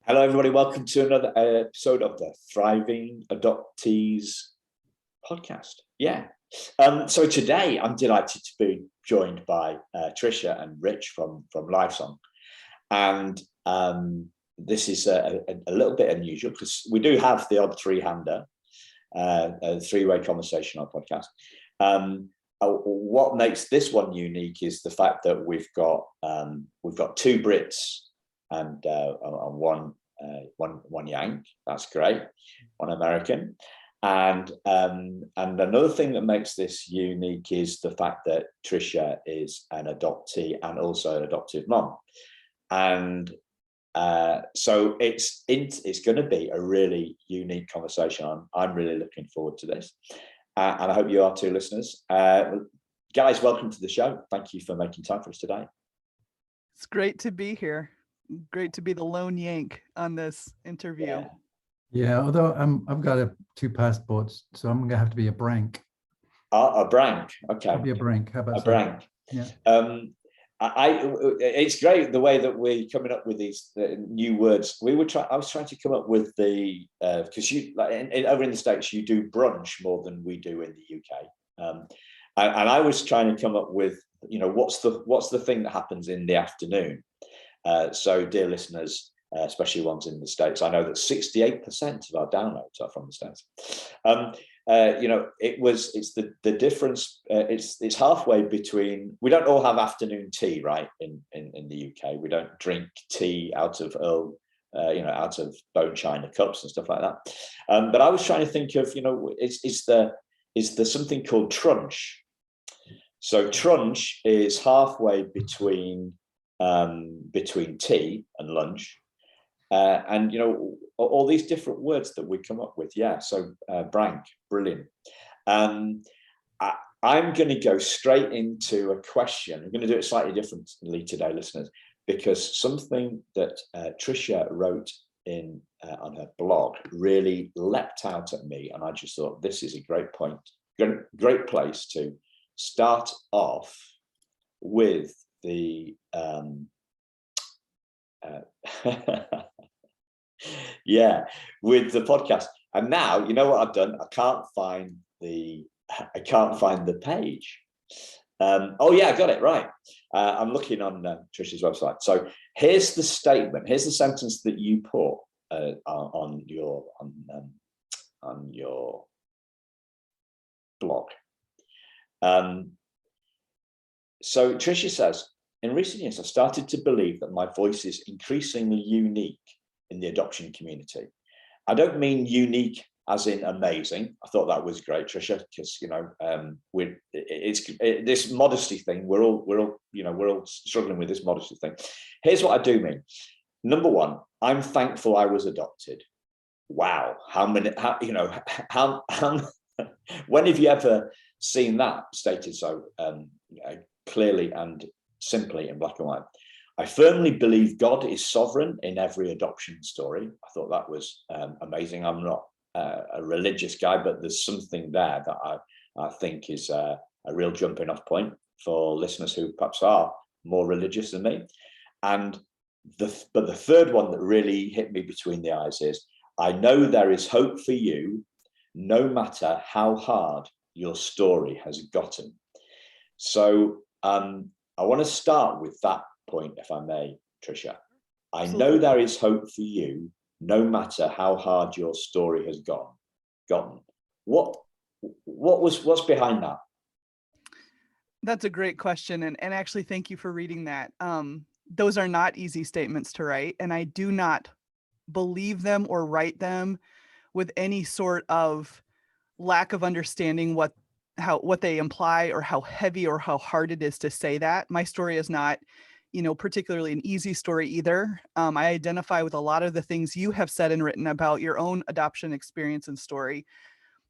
Hello, everybody. Welcome to another episode of the Thriving Adoptees podcast. So today I'm delighted to be joined by Trisha and Rich from Lifesong. And this is a little bit unusual because we do have the odd three-hander, a three-way conversation on podcast. What makes this one unique is the fact that we've got two Brits and one Yank. That's great. One American, and another thing that makes this unique is the fact that Trisha is an adoptee and also an adoptive mom, and so it's going to be a really unique conversation. I'm really looking forward to this, and I hope you are too, listeners. Guys, welcome to the show. Thank you for making time for us today. It's great to be here. Great to be the lone Yank on this interview. Yeah, although I've got two passports, so I'm gonna have to be a Brank. A Brank, okay. I'll be a Brank. How about a Brank? Yeah. It's great the way that we're coming up with these new words. I was trying to come up with the because you over in the States you do brunch more than we do in the UK, and I was trying to come up with what's the thing that happens in the afternoon. So, dear listeners, especially ones in the States, I know that 68% of our downloads are from the States. It's the difference. It's halfway between. We don't all have afternoon tea, right? In the UK, we don't drink tea out of out of bone china cups and stuff like that. But I was trying to think of, is there something called trunch? So trunch is halfway between tea and lunch, and all these different words that we come up with. So Brank, brilliant. I'm going to go straight into a question. I'm going to do it slightly differently today, listeners, because something that Trisha wrote in on her blog really leapt out at me, and I just thought this is a great place to start off with the with the podcast. And now you know what I've done. I can't find the page. I got it right. I'm looking on Trisha's website. So here's the statement. Here's the sentence that you put on your blog. So Trisha says, in recent years, I've started to believe that my voice is increasingly unique in the adoption community. I don't mean unique as in amazing. I thought that was great, Trisha, because this modesty thing. We're all struggling with this modesty thing. Here's what I do mean. Number one, I'm thankful I was adopted. Wow, when have you ever seen that stated so clearly and simply in black and white? I firmly believe God is sovereign in every adoption story. I thought that was amazing. I'm not a religious guy, but there's something there that I think is a real jumping off point for listeners who perhaps are more religious than me. And the third one that really hit me between the eyes is, I know there is hope for you, no matter how hard your story has gotten. So I want to start with that point, if I may, Trisha. I know there is hope for you, no matter how hard your story has gotten. What's behind that? That's a great question, and actually, thank you for reading that. Those are not easy statements to write, and I do not believe them or write them with any sort of lack of understanding what they imply or how heavy or how hard it is to say that. My story is not, particularly an easy story either. I identify with a lot of the things you have said and written about your own adoption experience and story.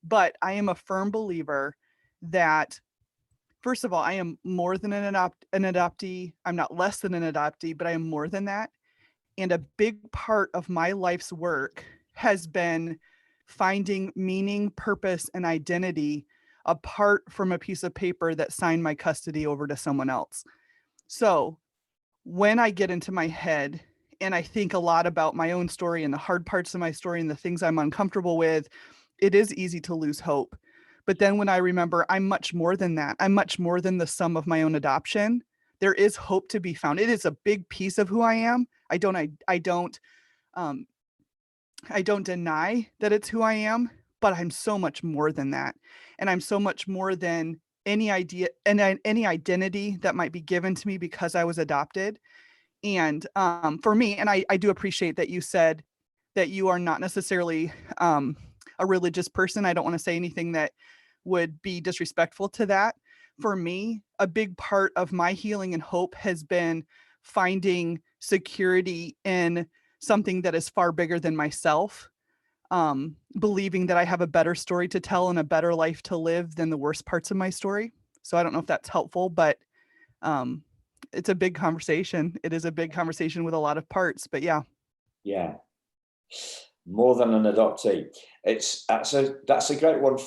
But I am a firm believer that, first of all, I am more than an adoptee. I'm not less than an adoptee, but I am more than that. And a big part of my life's work has been finding meaning, purpose, and identity apart from a piece of paper that signed my custody over to someone else. So when I get into my head and I think a lot about my own story and the hard parts of my story and the things I'm uncomfortable with, it is easy to lose hope. But then when I remember I'm much more than that, I'm much more than the sum of my own adoption, there is hope to be found. It is a big piece of who I am. I don't deny that it's who I am, but I'm so much more than that. And I'm so much more than any idea and any identity that might be given to me because I was adopted. And for me, and I do appreciate that you said that you are not necessarily a religious person. I don't want to say anything that would be disrespectful to that. For me, a big part of my healing and hope has been finding security in something that is far bigger than myself, believing that I have a better story to tell and a better life to live than the worst parts of my story. So I don't know if that's helpful, but it's a big conversation. It is a big conversation with a lot of parts, but yeah. Yeah. More than an adoptee. That's a great one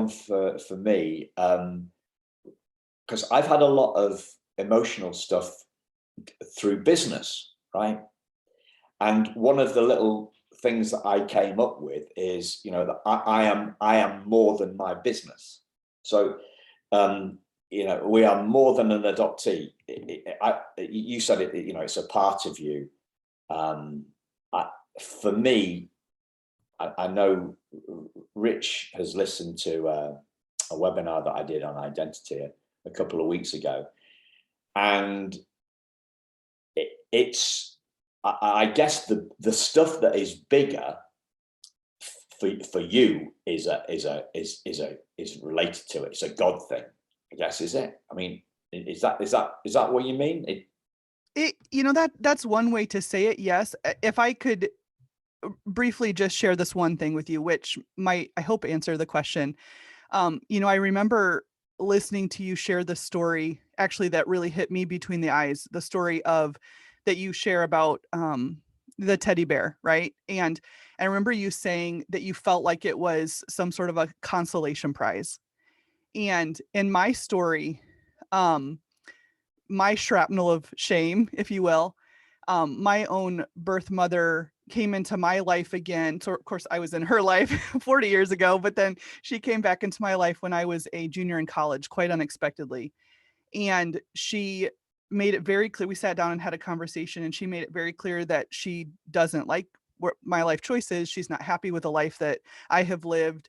for me. Because I've had a lot of emotional stuff through business, right? And one of the little things that I came up with is, that I am more than my business. So, we are more than an adoptee. You said it, it's a part of you. For me, I know Rich has listened to a webinar that I did on identity a couple of weeks ago. And I guess the stuff that is bigger for you is related to it. It's a God thing, I guess, is it? I mean, is that what you mean? That's one way to say it. Yes. If I could briefly just share this one thing with you, which might, I hope, answer the question. I remember listening to you share the story, actually, that really hit me between the eyes, the story that you share about the teddy bear, right? And I remember you saying that you felt like it was some sort of a consolation prize. And in my story, my shrapnel of shame, if you will, my own birth mother came into my life again. So of course I was in her life 40 years ago, but then she came back into my life when I was a junior in college, quite unexpectedly. And she made it very clear. We sat down and had a conversation, and she made it very clear that she doesn't like my life choices. She's not happy with the life that I have lived.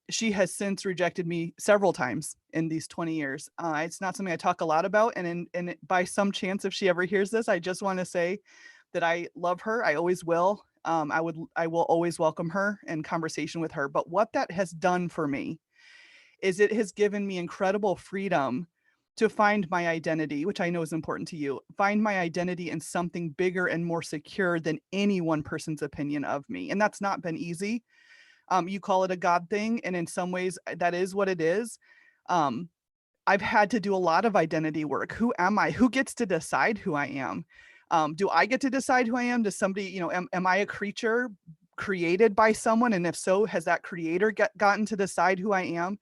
She has since rejected me several times in these 20 years. It's not something I talk a lot about. And by some chance, if she ever hears this, I just want to say that I love her. I always will. I will always welcome her and conversation with her. But what that has done for me is it has given me incredible freedom to find my identity, which I know is important to you, find my identity in something bigger and more secure than any one person's opinion of me. And that's not been easy. You call it a God thing, and in some ways that is what it is. I've had to do a lot of identity work. Who am I? Who gets to decide who I am? Do I get to decide who I am? Does somebody, am I a creature created by someone? And if so, has that creator gotten to decide who I am?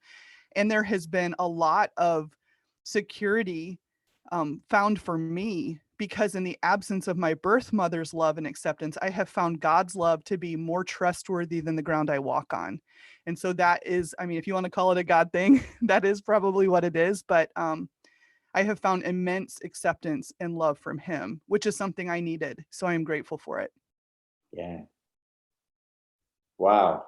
And there has been a lot of security found for me, because in the absence of my birth mother's love and acceptance, I have found God's love to be more trustworthy than the ground I walk on. And so that is, I mean, if you want to call it a God thing, that is probably what it is. But I have found immense acceptance and love from him, which is something I needed. So I am grateful for it. Yeah. Wow.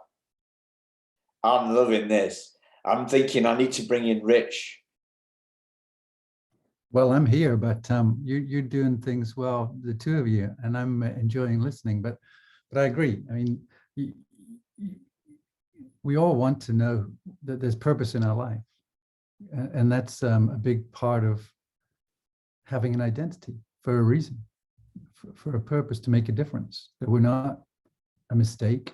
I'm loving this. I'm thinking I need to bring in Rich. Well, I'm here, but you're doing things well, the two of you, and I'm enjoying listening. But I agree. I mean, we all want to know that there's purpose in our life, and that's a big part of having an identity for a reason, for a purpose, to make a difference. That we're not a mistake,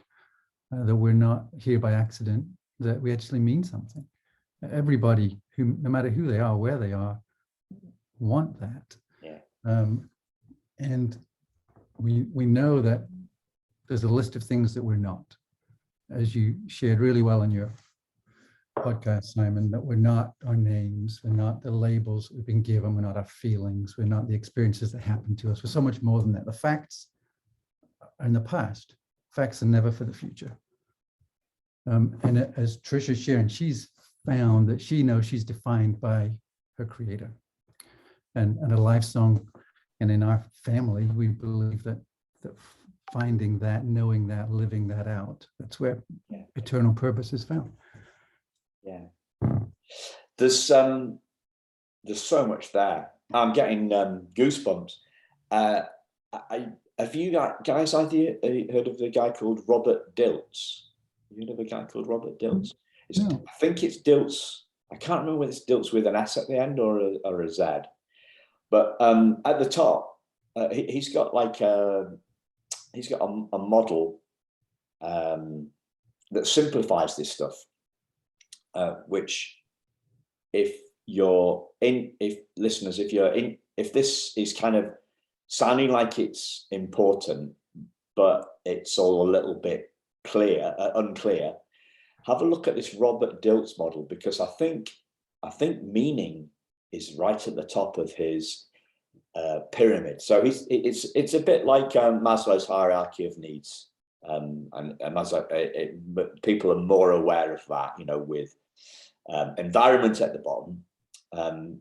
that we're not here by accident, that we actually mean something. Everybody, who, no matter who they are, where they are, want that. Yeah. And we know that there's a list of things that we're not, as you shared really well in your podcast, Simon, that we're not our names, we're not the labels we've been given, we're not our feelings, we're not the experiences that happen to us. We're so much more than that. The facts are in the past. Facts are never for the future. And as Trisha's sharing, she's found that she knows she's defined by her creator. And a Lifesong, and in our family, we believe that finding that, knowing that, living that out, that's where eternal purpose is found. Yeah. There's so much there. I'm getting goosebumps. Have you guys heard of the guy called Robert Dilts? You know the guy called Robert Dilts? No. I think it's Dilts. I can't remember whether it's Dilts with an S at the end or a Z. But at the top, he's got like he's got a model that simplifies this stuff. Which, if this is kind of sounding like it's important, but it's all a little bit unclear, have a look at this Robert Dilts model, because I think meaning is right at the top of his pyramid. So it's a bit like Maslow's hierarchy of needs, and Maslow, people are more aware of that, with environment at the bottom,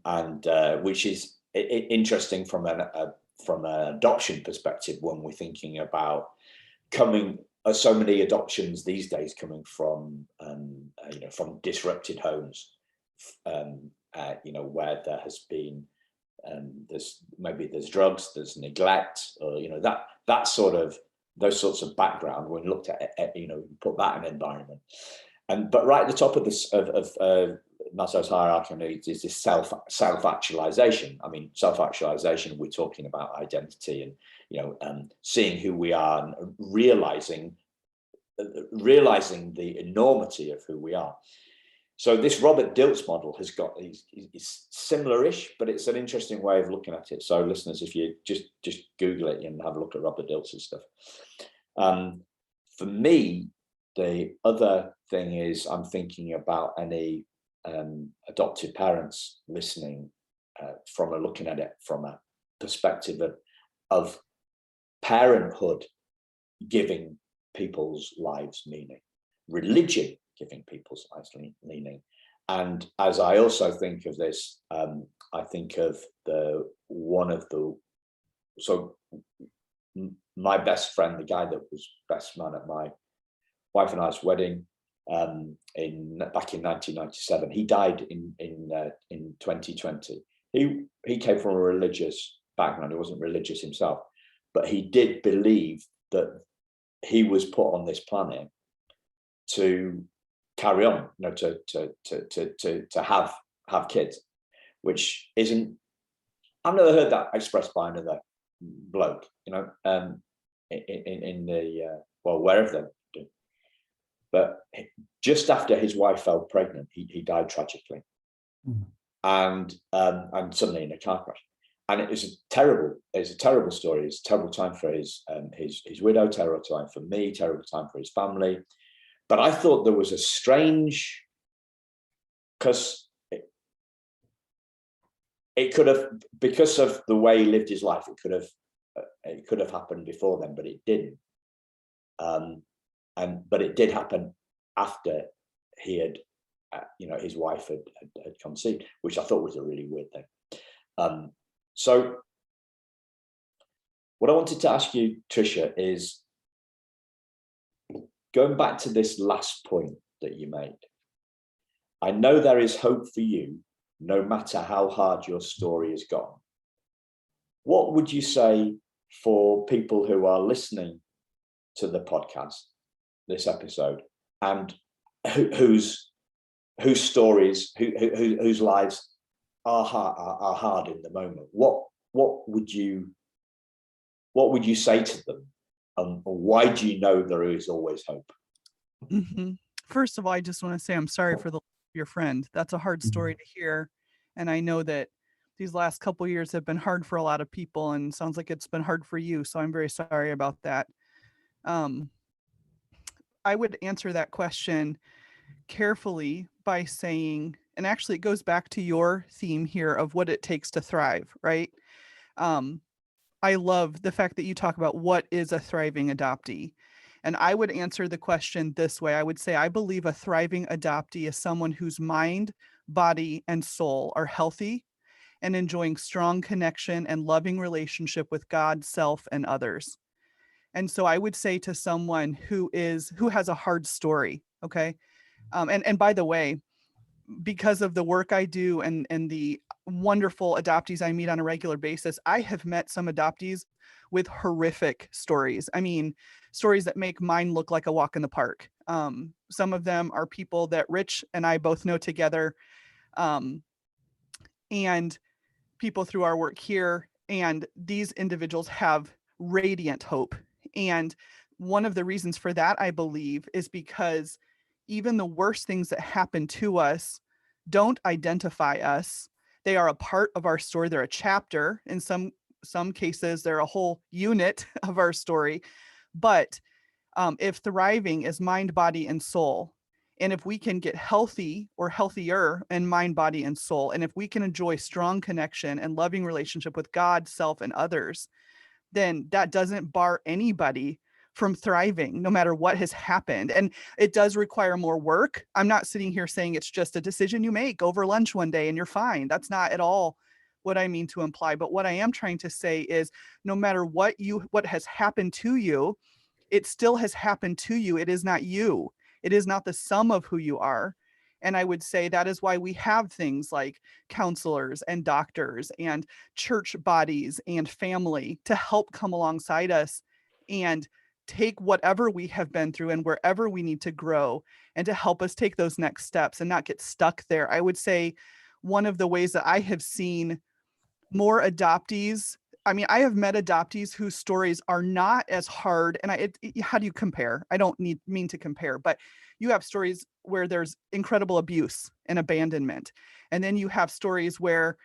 and which is interesting from an adoption perspective when we're thinking about so many adoptions these days coming from from disrupted homes, where there has been there's drugs, there's neglect, or that sort of those sorts of background when looked at put that in environment. But right at the top of this of Maslow's hierarchy of needs is this self-actualization. I mean, self-actualization, we're talking about identity and seeing who we are and realizing the enormity of who we are. So this Robert Dilts model has got it's similar-ish, but it's an interesting way of looking at it. So listeners, if you just Google it and have a look at Robert Dilts' stuff. For me, the other thing is I'm thinking about any adoptive parents listening, looking at it from a perspective of parenthood giving people's lives meaning, religion giving people's lives meaning. And as I also think of this, I think of my best friend, the guy that was best man at my wife and I's wedding, back in 1997. He died in 2020. He came from a religious background. He wasn't religious himself, but he did believe that he was put on this planet to carry on, to have kids, which isn't. I've never heard that expressed by another bloke, in the wherever they do. But just after his wife fell pregnant, he died tragically, and suddenly in a car crash. And it's a terrible story. It's a terrible time for his widow, terrible time for me, terrible time for his family. But I thought there was a strange, because it could have, because of the way he lived his life, it could have happened before then, but it didn't. But it did happen after he had, his wife had conceived, which I thought was a really weird thing. So what I wanted to ask you, Trisha, is going back to this last point that you made. I know there is hope for you, no matter how hard your story has gone. What would you say for people who are listening to the podcast, this episode, and whose stories, whose lives are hard in the moment? What would you say to them, and why do you know there is always hope? Mm-hmm. First of all, I just want to say I'm sorry for your friend. That's a hard story to hear, and I know that these last couple of years have been hard for a lot of people, and sounds like it's been hard for you. So I'm very sorry about that. I would answer that question carefully by saying, and actually it goes back to your theme here of what it takes to thrive, right? I love the fact that you talk about what is a thriving adoptee. And I would answer the question this way. I would say, I believe a thriving adoptee is someone whose mind, body, and soul are healthy and enjoying strong connection and loving relationship with God, self, and others. And so I would say to someone who has a hard story, okay? And by the way, because of the work I do and the wonderful adoptees I meet on a regular basis, I have met some adoptees with horrific stories. I mean, stories that make mine look like a walk in the park. Some of them are people that Rich and I both know together, and people through our work here. And these individuals have radiant hope. And one of the reasons for that, I believe, is because even the worst things that happen to us don't identify us. They are a part of our story. They're a chapter. In some cases, they're a whole unit of our story. But if thriving is mind, body, and soul, and if we can get healthy or healthier in mind, body, and soul, and if we can enjoy strong connection and loving relationship with God, self, and others, then that doesn't bar anybody from thriving, no matter what has happened. And it does require more work. I'm not sitting here saying it's just a decision you make over lunch one day and you're fine. That's not at all what I mean to imply. But what I am trying to say is no matter what has happened to you, it still has happened to you. It is not you. It is not the sum of who you are. And I would say that is why we have things like counselors and doctors and church bodies and family to help come alongside us and take whatever we have been through and wherever we need to grow and to help us take those next steps and not get stuck there. I would say one of the ways that I have seen more adoptees, I mean, I have met adoptees whose stories are not as hard. And how do you compare? I don't mean to compare, but you have stories where there's incredible abuse and abandonment. And then you have stories where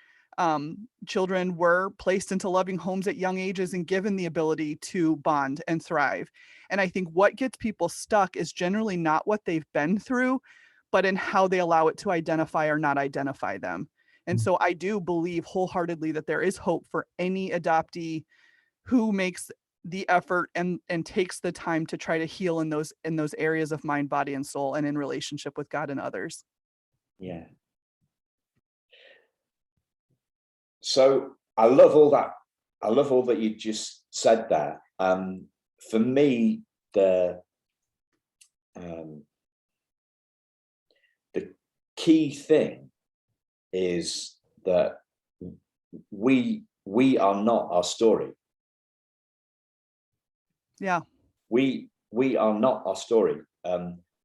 children were placed into loving homes at young ages and given the ability to bond and thrive. And I think what gets people stuck is generally not what they've been through, but in how they allow it to identify or not identify them. And so I do believe wholeheartedly that there is hope for any adoptee who makes the effort and takes the time to try to heal in those areas of mind, body, and soul, and in relationship with God and others. Yeah. So I love all that. I love all that you just said there. For me, the key thing is that we are not our story. Yeah. We are not our story.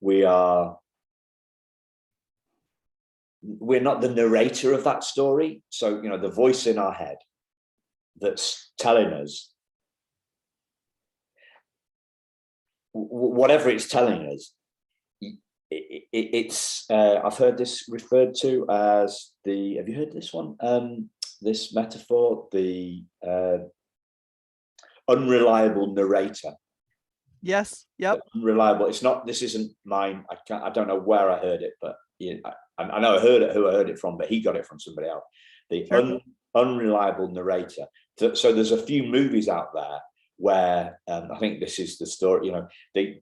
We're not the narrator of that story. So, the voice in our head that's telling us whatever it's telling us, it's I've heard this referred to as have you heard this one? This metaphor, the unreliable narrator. Yes. Yep. Unreliable. It's not. This isn't mine. I don't know where I heard it, but I know I heard it. Who I heard it from, but he got it from somebody else. The Sure. Unreliable narrator. So there's a few movies out there where I think this is the story. The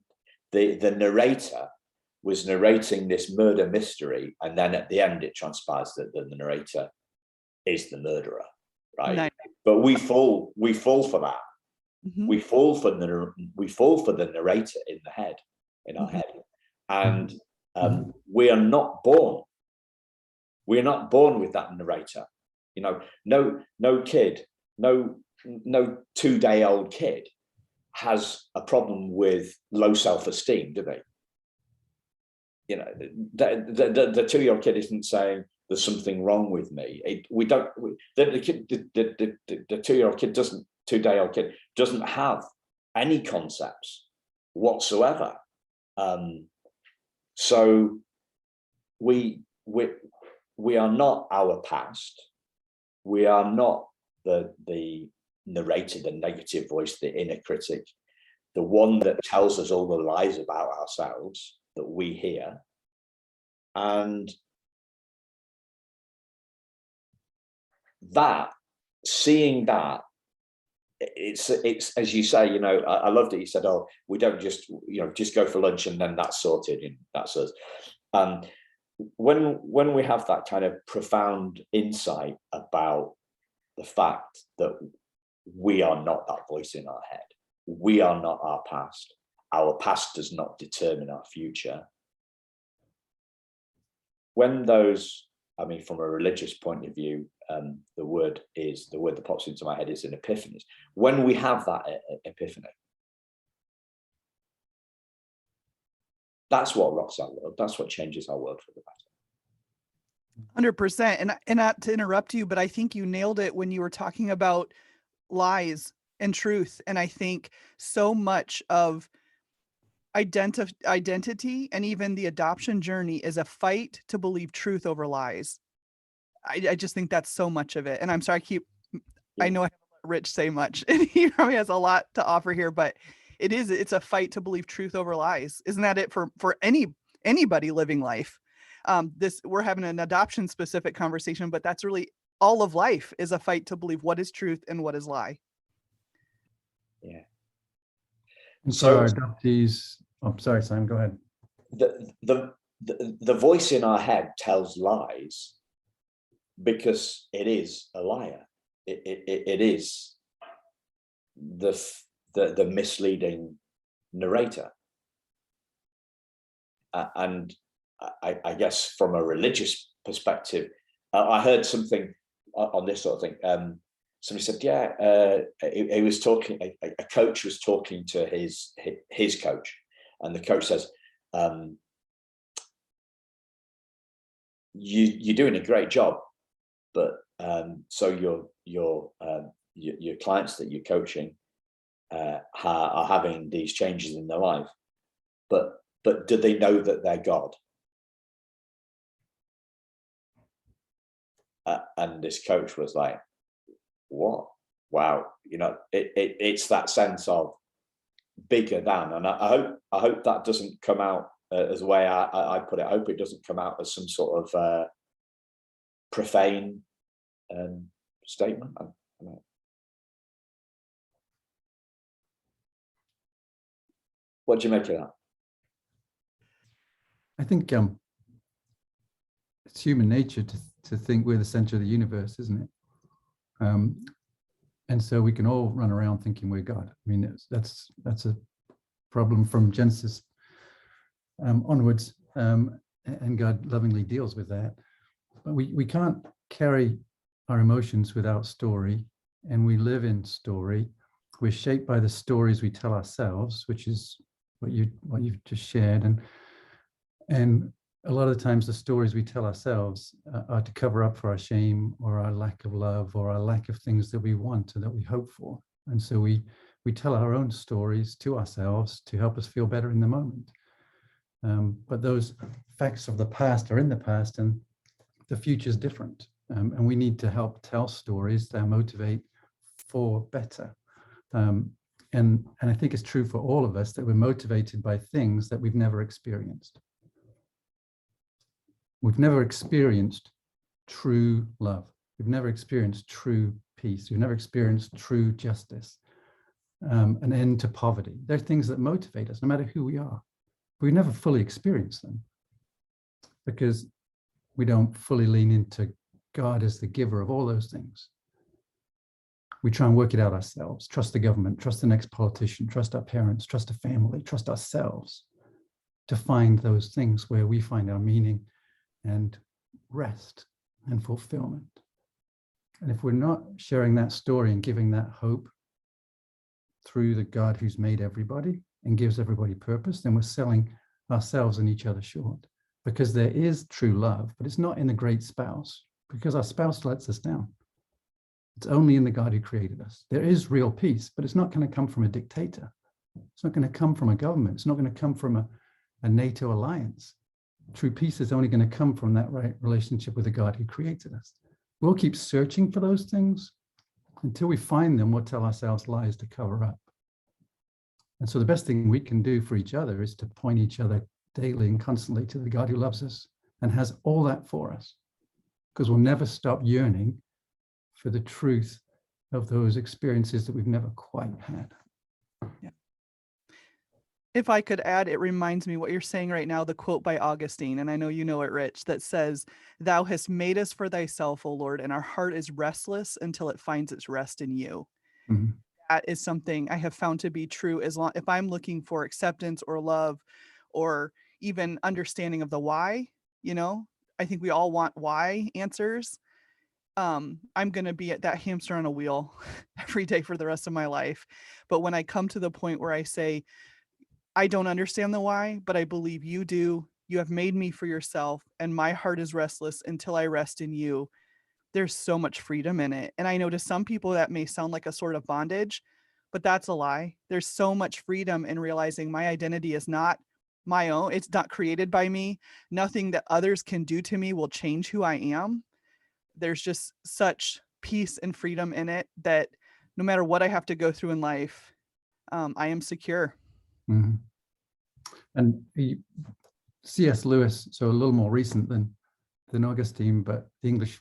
narrator was narrating this murder mystery, and then at the end it transpires that the narrator is the murderer, right? Nice. But we fall for that. Mm-hmm. We fall for the narrator in our head, and we are not born. We are not born with that narrator. No kid, no 2-day-old kid has a problem with low self-esteem, do they? The 2-year-old kid isn't saying there's something wrong with me. The 2-year-old kid doesn't. 2-day-old kid doesn't have any concepts whatsoever. So we are not our past. We are not the narrator, the negative voice, the inner critic, the one that tells us all the lies about ourselves that we hear. And that, seeing that, it's as you say, you know, I loved it. You said, oh, we don't just, you know, just go for lunch and then that's sorted, and that's us. When we have that kind of profound insight about the fact that we are not that voice in our head, we are not our past does not determine our future. When those, I mean, from a religious point of view, the word that pops into my head is an epiphany. When we have that epiphany, that's what rocks our world. That's what changes our world for the better. 100%. And not to interrupt you, but I think you nailed it when you were talking about lies and truth. And I think so much of identity and even the adoption journey is a fight to believe truth over lies. I just think that's so much of it. And I'm sorry, I know I haven't let Rich say much, and he probably has a lot to offer here, but it's a fight to believe truth over lies. Isn't that it for anybody living life? We're having an adoption specific conversation, but that's really all of life, is a fight to believe what is truth and what is lie. Yeah. And so our adoptees, oh, sorry, Simon, go ahead. The voice in our head tells lies because it is a liar. It is the misleading narrator. And I guess from a religious perspective, I heard something on this sort of thing. Somebody said, yeah, he was talking, a coach was talking to his coach, and the coach says, you're doing a great job, but so your clients that you're coaching are having these changes in their life, but do they know that they're God? And this coach was like, what? Wow, you know, it's that sense of bigger than. And I hope that doesn't come out as the way I put it. I hope it doesn't come out as some sort of profane statement. What do you make of that? I think it's human nature to think we're the center of the universe, isn't it? And so we can all run around thinking we're God. I mean, that's a problem from Genesis onwards, and God lovingly deals with that. But we can't carry our emotions without story, and we live in story. We're shaped by the stories we tell ourselves, which is what you've just shared, and a lot of the times the stories we tell ourselves are to cover up for our shame or our lack of love or our lack of things that we want and that we hope for. And so we tell our own stories to ourselves to help us feel better in the moment. But those facts of the past are in the past, and the future is different. And we need to help tell stories that motivate for better. And I think it's true for all of us that we're motivated by things that we've never experienced. We've never experienced true love. We've never experienced true peace. We've never experienced true justice, an end to poverty. They're things that motivate us no matter who we are. We've never fully experienced them because we don't fully lean into God as the giver of all those things. We try and work it out ourselves, trust the government, trust the next politician, trust our parents, trust a family, trust ourselves to find those things where we find our meaning and rest and fulfillment. And if we're not sharing that story and giving that hope through the God who's made everybody and gives everybody purpose, then we're selling ourselves and each other short, because there is true love, but it's not in the great spouse, because our spouse lets us down. It's only in the God who created us. There is real peace, but it's not going to come from a dictator. It's not going to come from a government. It's not going to come from a NATO alliance. True peace is only going to come from that right relationship with the God who created us. We'll keep searching for those things until we find them. We'll tell ourselves lies to cover up. And so the best thing we can do for each other is to point each other daily and constantly to the God who loves us and has all that for us, because we'll never stop yearning for the truth of those experiences that we've never quite had. Yeah. If I could add, it reminds me what you're saying right now, the quote by Augustine, and I know you know it, Rich, that says, "Thou hast made us for thyself, O Lord, and our heart is restless until it finds its rest in you." Mm-hmm. That is something I have found to be true if I'm looking for acceptance or love or even understanding of the why, I think we all want why answers. I'm going to be at that hamster on a wheel every day for the rest of my life. But when I come to the point where I say, I don't understand the why, but I believe you do. You have made me for yourself, and my heart is restless until I rest in you. There's so much freedom in it. And I know to some people that may sound like a sort of bondage, but that's a lie. There's so much freedom in realizing my identity is not my own. It's not created by me. Nothing that others can do to me will change who I am. There's just such peace and freedom in it that no matter what I have to go through in life, I am secure. Mm-hmm. And C.S. Lewis, so a little more recent than Augustine, but the English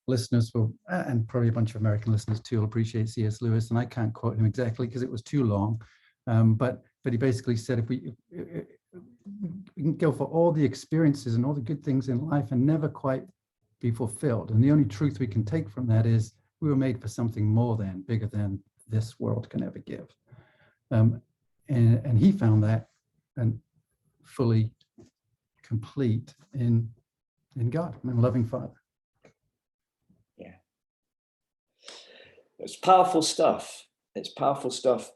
listeners will, and probably a bunch of American listeners too, will appreciate C.S. Lewis. And I can't quote him exactly because it was too long. But he basically said, if we can go for all the experiences and all the good things in life and never quite be fulfilled. And the only truth we can take from that is we were made for something more than, bigger than this world can ever give. And he found that and fully complete in God, and loving Father. Yeah, it's powerful stuff. It's powerful stuff.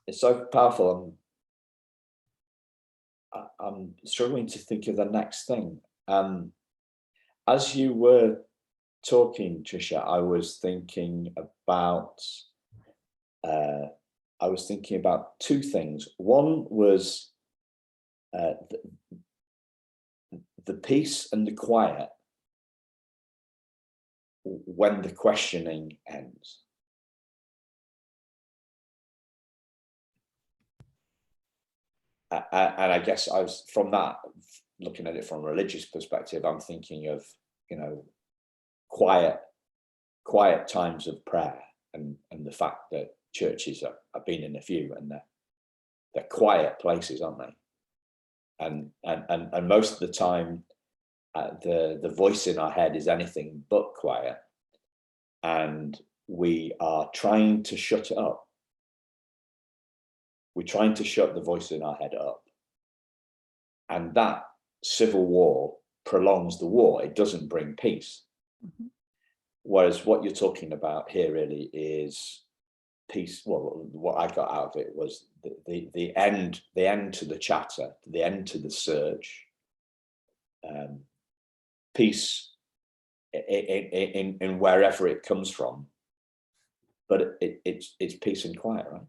It's so powerful. I'm struggling to think of the next thing. As you were talking, Trisha, I was thinking about two things. One was the peace and the quiet when the questioning ends. And I guess I was, from that, looking at it from a religious perspective, I'm thinking of, quiet times of prayer, and the fact that churches I've been in a few, and they're quiet places, aren't they? And most of the time, the voice in our head is anything but quiet, and we are trying to shut it up. We're trying to shut the voice in our head up, and that civil war prolongs the war. It doesn't bring peace. Mm-hmm. Whereas what you're talking about here really is peace. Well, what I got out of it was the end to the chatter, the end to the search. Peace in wherever it comes from, but it's peace and quiet, right?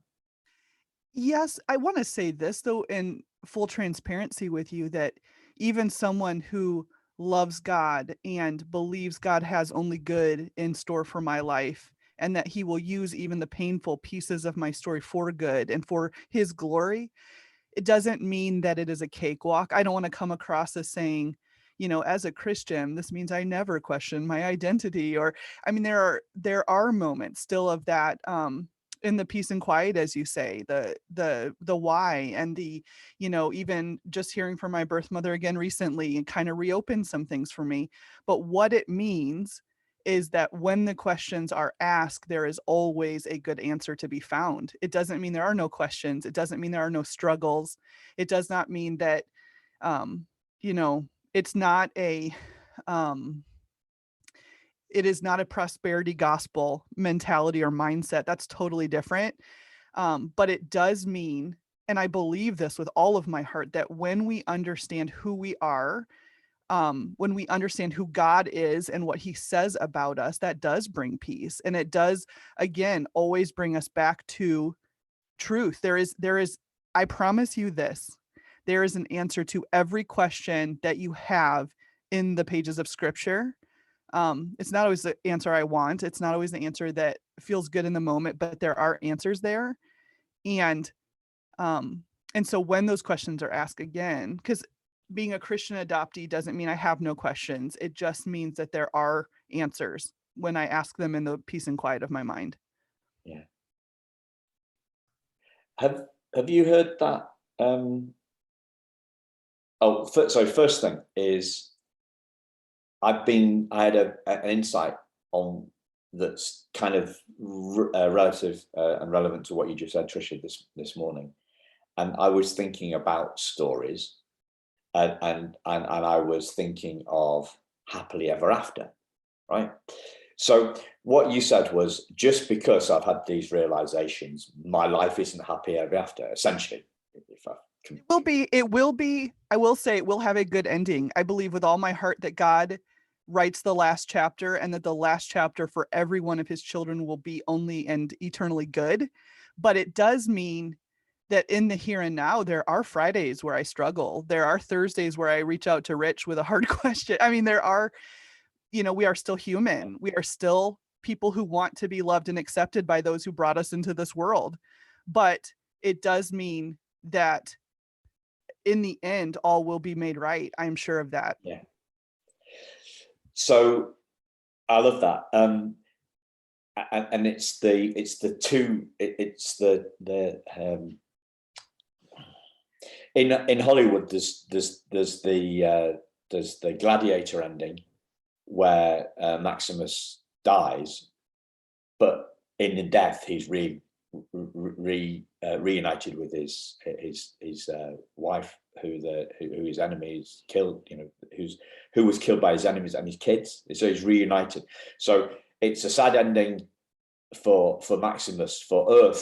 Yes, I want to say this though, in full transparency with you, that even someone who loves God and believes God has only good in store for my life, and that he will use even the painful pieces of my story for good and for his glory, it doesn't mean that it is a cakewalk. I don't want to come across as saying, as a Christian, this means I never question my identity. Or, I mean, there are moments still of that, in the peace and quiet, as you say, the why, and the, even just hearing from my birth mother again recently and kind of reopened some things for me. But what it means is that when the questions are asked, there is always a good answer to be found. It doesn't mean there are no questions. It doesn't mean there are no struggles. It does not mean that, it's not it is not a prosperity gospel mentality or mindset. That's totally different. But it does mean, and I believe this with all of my heart, that when we understand who we are, when we understand who God is and what he says about us, that does bring peace. And it does, again, always bring us back to truth. There is, I promise you this, there is an answer to every question that you have in the pages of scripture. It's not always the answer I want. It's not always the answer that feels good in the moment, but there are answers there. And And so when those questions are asked again, because being a Christian adoptee doesn't mean I have no questions. It just means that there are answers when I ask them in the peace and quiet of my mind. Yeah. Have you heard that? First thing is, I had an insight on that's kind of relative and relevant to what you just said, Trisha, this morning. And I was thinking about stories, and I was thinking of happily ever after, right? So what you said was, just because I've had these realizations, my life isn't happy ever after, essentially. If I can... It will be, I will say it will have a good ending. I believe with all my heart that God writes the last chapter, and that the last chapter for every one of his children will be only and eternally good. But it does mean that in the here and now, there are Fridays where I struggle. There are Thursdays where I reach out to Rich with a hard question. I mean, there are, we are still human. We are still people who want to be loved and accepted by those who brought us into this world. But it does mean that in the end, all will be made right. I'm sure of that. Yeah. So I love that. And it's the in Hollywood, there's the Gladiator ending where Maximus dies, but in the death he's reunited with his wife, who his enemies killed, who was killed by his enemies, and his kids. So he's reunited. So it's a sad ending for Maximus, for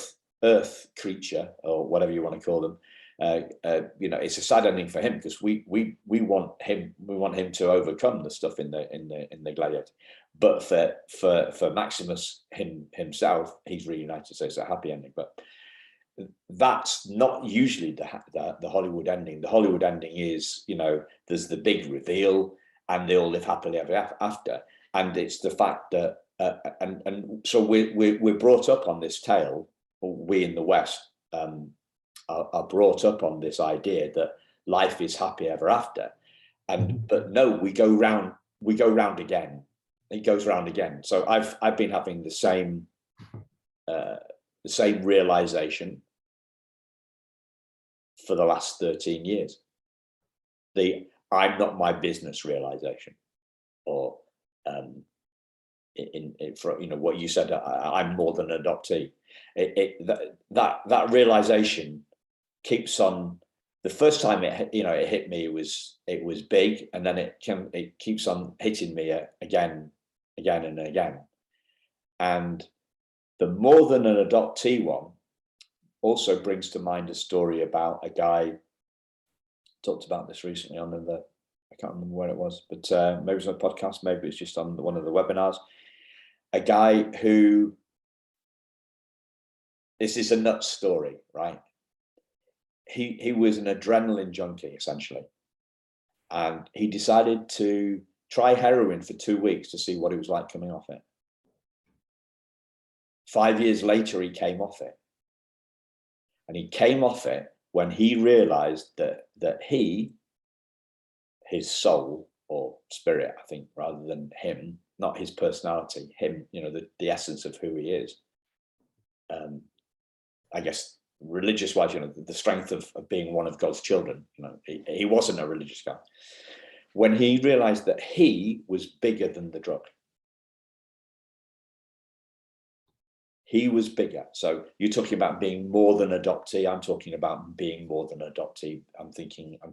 Earth creature, or whatever you want to call them. It's a sad ending for him, because we want him to overcome the stuff in the Gladiator. But for Maximus himself, he's reunited, so it's a happy ending. But that's not usually the Hollywood ending. The Hollywood ending is, there's the big reveal, and they all live happily ever after. And it's the fact that, and so we're brought up on this tale. We in the West are brought up on this idea that life is happy ever after, but no, we go round again. It goes round again. So I've been having the same realization for the last 13 years. The I'm not my business realization, or what you said, I'm more than an adoptee. That realization keeps on. The first time it hit me, it was big, and then it keeps on hitting me again and again. And the more than an adoptee one also brings to mind a story about a guy. Talked about this recently on I can't remember where it was, but maybe it was on a podcast, maybe it's just on one of the webinars. A guy who, this is a nuts story, right? He was an adrenaline junkie, essentially, and he decided to try heroin for 2 weeks to see what it was like coming off it. 5 years later, he came off it, and he came off it when he realized that his soul or spirit, I think, rather than him, not his personality, him, the essence of who he is. I guess religious wise, the strength of being one of God's children. He wasn't a religious guy. When he realized that he was bigger than the drug. He was bigger. So you're talking about being more than adoptee. I'm talking about being more than adoptee. I'm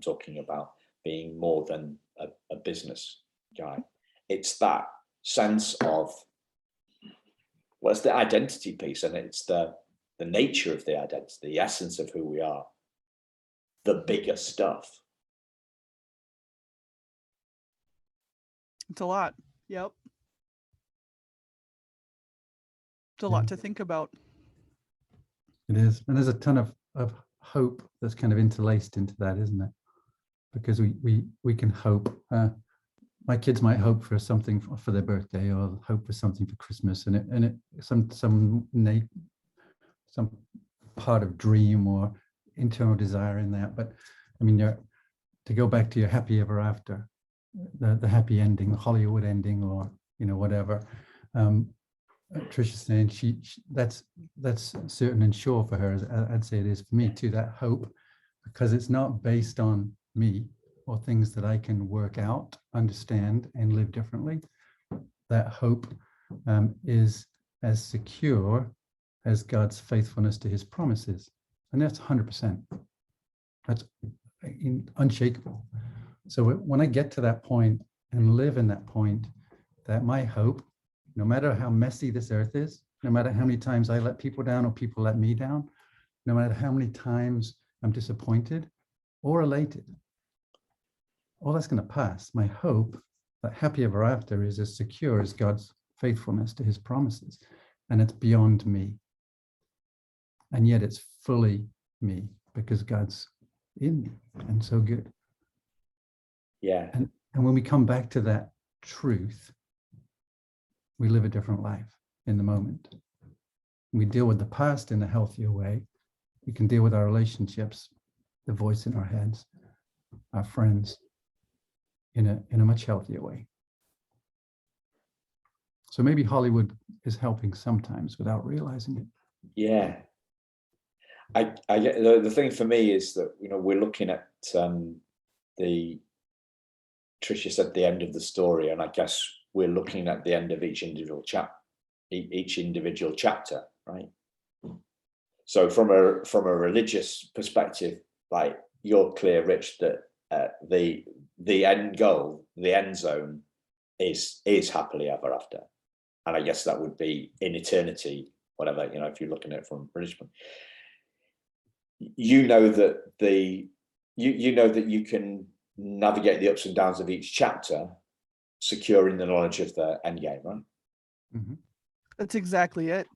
talking about being more than a business guy. It's that sense of, what's the identity piece, and it's the nature of the identity, the essence of who we are, the bigger stuff. It's a lot. Yep. It's a lot to think about. It is. And there's a ton of hope that's kind of interlaced into that, isn't it? Because we can hope. My kids might hope for something for their birthday, or hope for something for Christmas, and some part of dream, or internal desire in that. But I mean, to go back to your happy ever after, the happy ending, the Hollywood ending, or whatever. Trisha's saying that's certain and sure for her, as I'd say it is for me too. That hope, because it's not based on me or things that I can work out, understand, and live differently. That hope is as secure as God's faithfulness to his promises. And that's 100%. That's unshakable. So when I get to that point and live in that point, that my hope, no matter how messy this earth is, no matter how many times I let people down or people let me down, no matter how many times I'm disappointed or elated, all that's going to pass. My hope, that happy ever after, is as secure as God's faithfulness to his promises. And it's beyond me. And yet it's fully me because God's in me and so good. Yeah. And when we come back to that truth, we live a different life in the moment. We deal with the past in a healthier way. We can deal with our relationships, the voice in our heads, our friends, in a much healthier way. So maybe Hollywood is helping sometimes without realizing it. Yeah. I get the thing for me is that, we're looking at the, Trisha said, the end of the story, and I guess we're looking at the end of each individual chapter, right? So from a religious perspective, like, you're clear, Rich, that the end goal, the end zone, is happily ever after, and I guess that would be in eternity, whatever, if you're looking at it from a religious point. That you can navigate the ups and downs of each chapter, securing the knowledge of the end game, right? Mm-hmm. That's exactly it.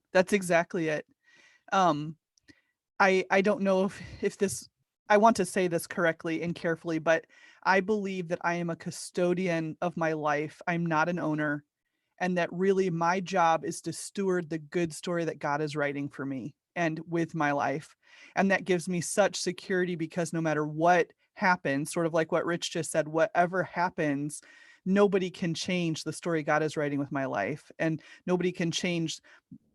I don't know if this, I want to say this correctly and carefully, but I believe that I am a custodian of my life. I'm not an owner, and that really my job is to steward the good story that God is writing for me and with my life. And that gives me such security, because no matter what happens, sort of like what Rich just said, whatever happens, nobody can change the story God is writing with my life, and nobody can change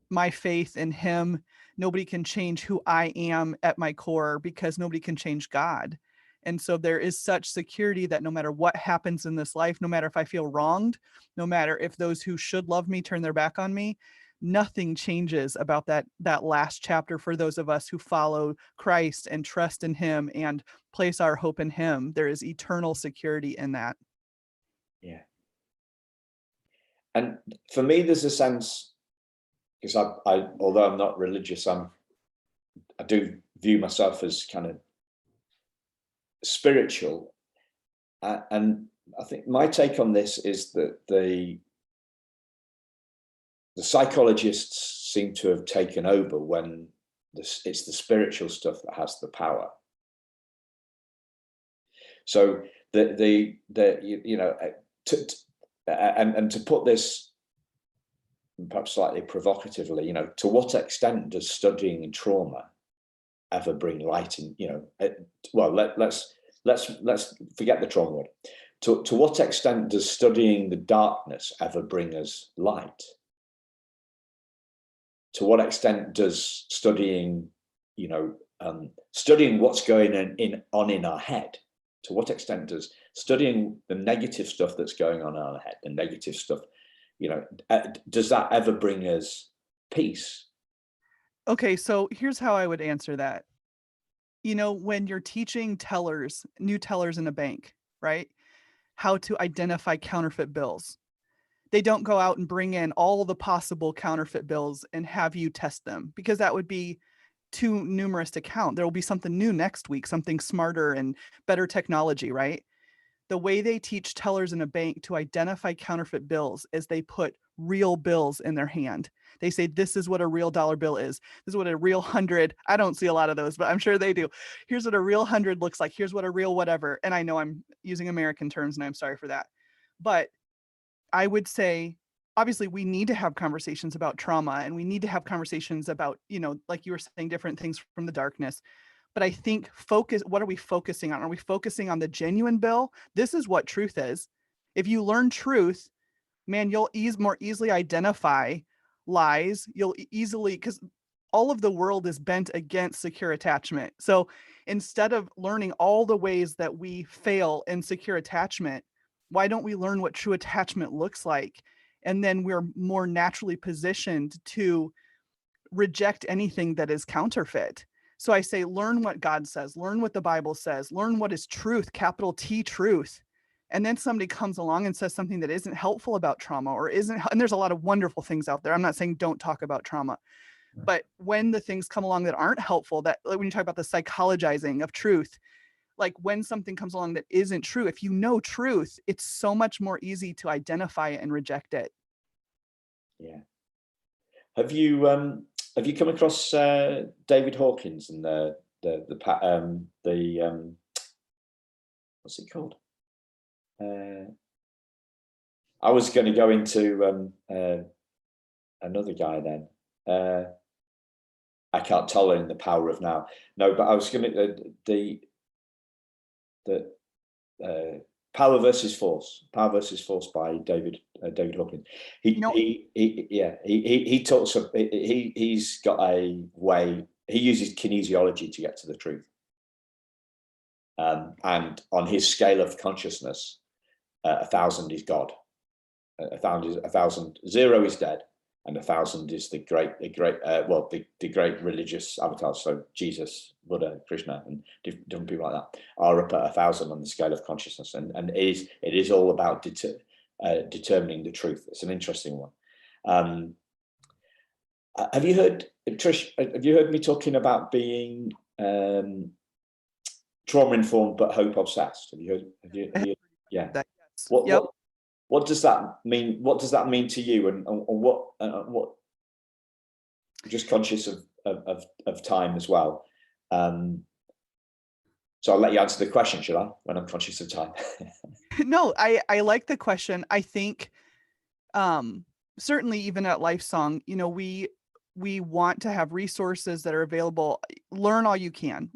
my faith in him. Nobody can change who I am at my core, because nobody can change God. And so there is such security that no matter what happens in this life, no matter if I feel wronged, no matter if those who should love me turn their back on me, nothing changes about that last chapter for those of us who follow Christ and trust in him and place our hope in him. There is eternal security in that. Yeah. And for me, there's a sense, because I although I'm not religious, I do view myself as kind of spiritual, and I think my take on this is that the psychologists seem to have taken over when it's the spiritual stuff that has the power. So and to put this perhaps slightly provocatively, to what extent does studying trauma ever bring light in? Well, let's forget the trauma word. To what extent does studying the darkness ever bring us light? To what extent does studying, studying what's going on in our head, to what extent does studying the negative stuff that's going on in our head, the negative stuff, does that ever bring us peace? Okay, so here's how I would answer that. When you're teaching new tellers in a bank, right, how to identify counterfeit bills, they don't go out and bring in all the possible counterfeit bills and have you test them, because that would be too numerous to count. There will be something new next week, something smarter and better technology, right? The way they teach tellers in a bank to identify counterfeit bills is they put real bills in their hand. They say, this is what a real dollar bill is. This is what a real 100. I don't see a lot of those, but I'm sure they do. Here's what a real 100 looks like. Here's what a real whatever. And I know I'm using American terms, and I'm sorry for that. But I would say, obviously, we need to have conversations about trauma, and we need to have conversations about, like you were saying, different things from the darkness. But I think what are we focusing on? Are we focusing on the genuine Bill? This is what truth is. If you learn truth, man, you'll more easily identify lies. You'll easily, because all of the world is bent against secure attachment. So instead of learning all the ways that we fail in secure attachment, why don't we learn what true attachment looks like? And then we're more naturally positioned to reject anything that is counterfeit. So I say, learn what God says, learn what the Bible says, learn what is truth, capital T truth. And then somebody comes along and says something that isn't helpful about trauma or isn't, and there's a lot of wonderful things out there. I'm not saying don't talk about trauma, but when the things come along that aren't helpful, that like when you talk about the psychologizing of truth, like when something comes along that isn't true, if you know truth, it's so much more easy to identify it and reject it. Yeah. Have you come across David Hawkins and the what's it called? I was going to go into another guy then. I can't tolerate the power of now. No, but I was going to the Power versus Force by David Hawkins. He talks. He's got a way. He uses kinesiology to get to the truth. And on his scale of consciousness, 1,000 is God. 1,000, 0 is dead, and 1,000 is the great religious avatars. So Jesus, Buddha, Krishna, and different people like that are up at 1,000 on the scale of consciousness, and it is all about determining the truth. It's an interesting one. Have you heard, Trish? Have you heard me talking about being trauma informed but hope obsessed? Have you heard? Yeah. What does that mean? What does that mean to you? And what? I'm just conscious of time as well. So I'll let you answer the question, shall I? When I'm conscious of time. No, I like the question. I think certainly even at Lifesong, we want to have resources that are available. Learn all you can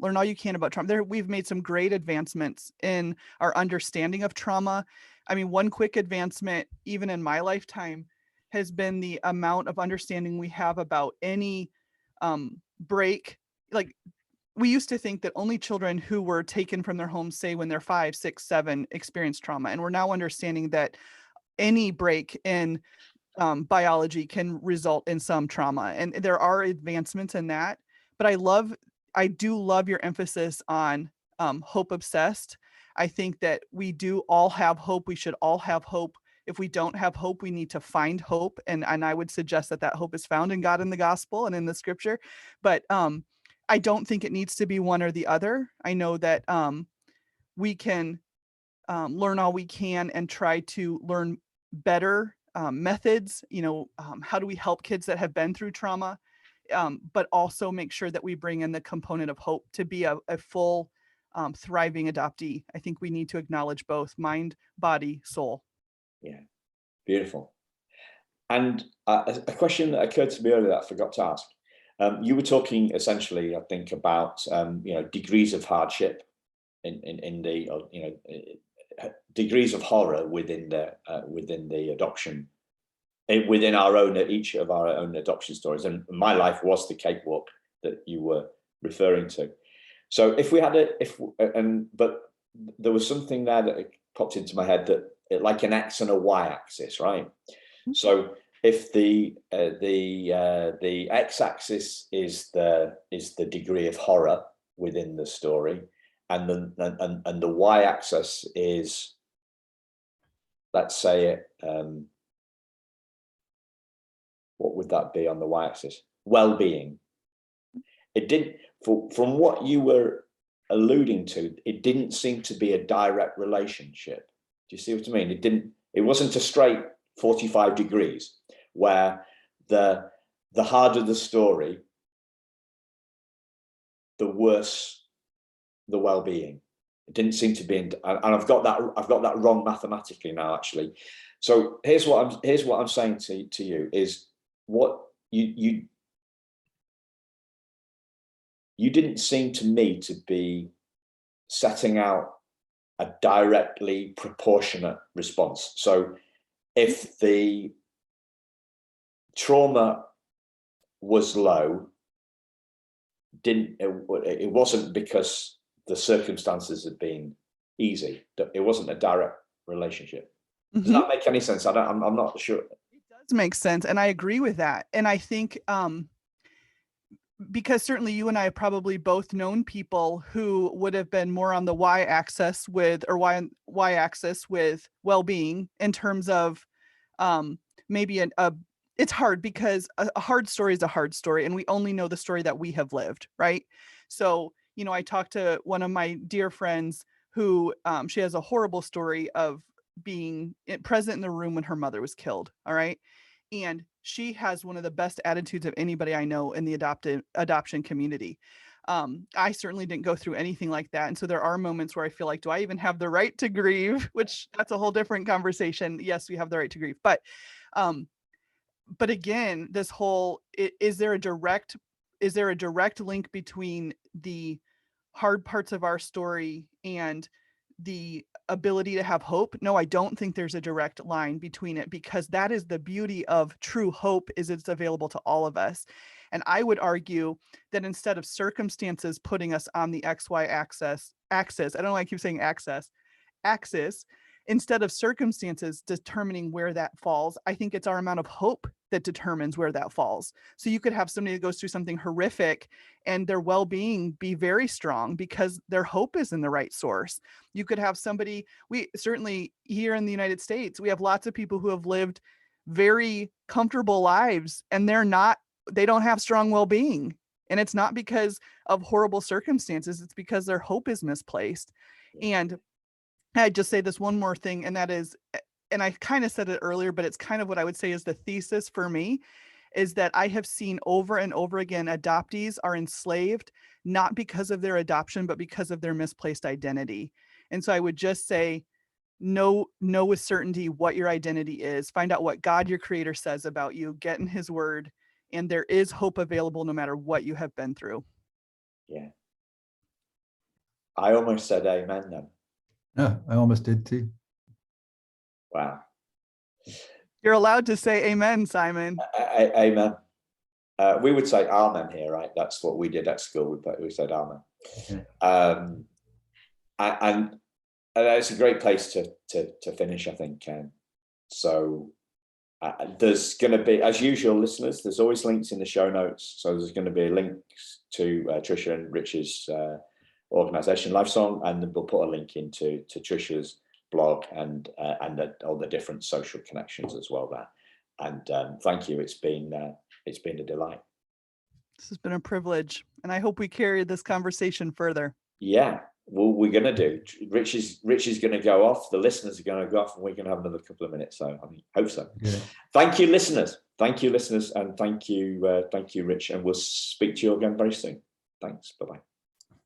about trauma. We've made some great advancements in our understanding of trauma. I mean, one quick advancement, even in my lifetime, has been the amount of understanding we have about any break. Like, we used to think that only children who were taken from their homes, say when they're 5, 6, 7, experience trauma. And we're now understanding that any break in biology can result in some trauma. And there are advancements in that. But I do love your emphasis on hope obsessed. I think that we do all have hope. We should all have hope. If we don't have hope, we need to find hope. And I would suggest that hope is found in God, in the gospel, and in the scripture. But I don't think it needs to be one or the other. I know that we can learn all we can and try to learn better methods. How do we help kids that have been through trauma? But also make sure that we bring in the component of hope to be a full thriving adoptee. I think we need to acknowledge both mind, body, soul. Yeah, beautiful. And a question that occurred to me earlier that I forgot to ask. You were talking essentially, I think, about degrees of hardship in the degrees of horror within the adoption, within each of our own adoption stories. And my life was the cakewalk that you were referring to. So if we had but there was something there that popped into my head that like an X and a Y axis, right? Mm-hmm. So if the X-axis is the degree of horror within the story, and the Y-axis is, let's say what would that be on the Y-axis? Well-being. It didn't, from what you were alluding to, it didn't seem to be a direct relationship. Do you see what I mean? It wasn't a straight 45 degrees where the harder the story, the worse the well-being. It didn't seem to be, and I've got that wrong mathematically now, actually. So here's what I'm saying to you is what you you didn't seem to me to be setting out a directly proportionate response. So if the trauma was low, it wasn't because the circumstances had been easy. It wasn't a direct relationship. Does that make any sense? I'm not sure. It does make sense, and I agree with that. And I think because certainly you and I have probably both known people who would have been more on the y-axis with well-being, in terms of maybe it's hard because a hard story is a hard story, and we only know the story that we have lived, right? So, you know, I talked to one of my dear friends who she has a horrible story of being present in the room when her mother was killed. All right. And she has one of the best attitudes of anybody I know in the adoption community. I certainly didn't go through anything like that. And so there are moments where I feel like, do I even have the right to grieve? Which that's a whole different conversation. Yes, we have the right to grieve. But again, this whole, is there a direct link between the hard parts of our story and the ability to have hope? No, I don't think there's a direct line between it, because that is the beauty of true hope, is it's available to all of us. And I would argue that instead of circumstances putting us on the XY axis, I don't know why I keep saying axis, instead of circumstances determining where that falls, I think it's our amount of hope that determines where that falls. So you could have somebody that goes through something horrific and their well-being be very strong because their hope is in the right source. You could have somebody, we certainly here in the United States, we have lots of people who have lived very comfortable lives and they don't have strong well-being. And it's not because of horrible circumstances, it's because their hope is misplaced. And I'd just say this one more thing, and that is, and I kind of said it earlier, but it's kind of what I would say is the thesis for me, is that I have seen over and over again, adoptees are enslaved, not because of their adoption, but because of their misplaced identity. And so I would just say, know with certainty what your identity is, find out what God, your creator, says about you, get in his word, and there is hope available no matter what you have been through. Yeah. I almost said amen then. No, I almost did too. Wow. You're allowed to say amen, Simon. Amen. We would say amen here, right? That's what we did at school. We said amen. Yeah. And it's a great place to finish, I think. So there's going to be, as usual, listeners, there's always links in the show notes. So there's going to be links to Trisha and Rich's organization, Lifesong, and then we'll put a link into Trisha's blog and all the different social connections as well there. And thank you. It's been a delight. This has been a privilege, and I hope we carry this conversation further. Yeah, well, we're going to do. Rich is going to go off. The listeners are going to go off, and we're going to have another couple of minutes. So I hope so. Yeah. Thank you, listeners. And thank you, Rich. And we'll speak to you again very soon. Thanks. Bye-bye.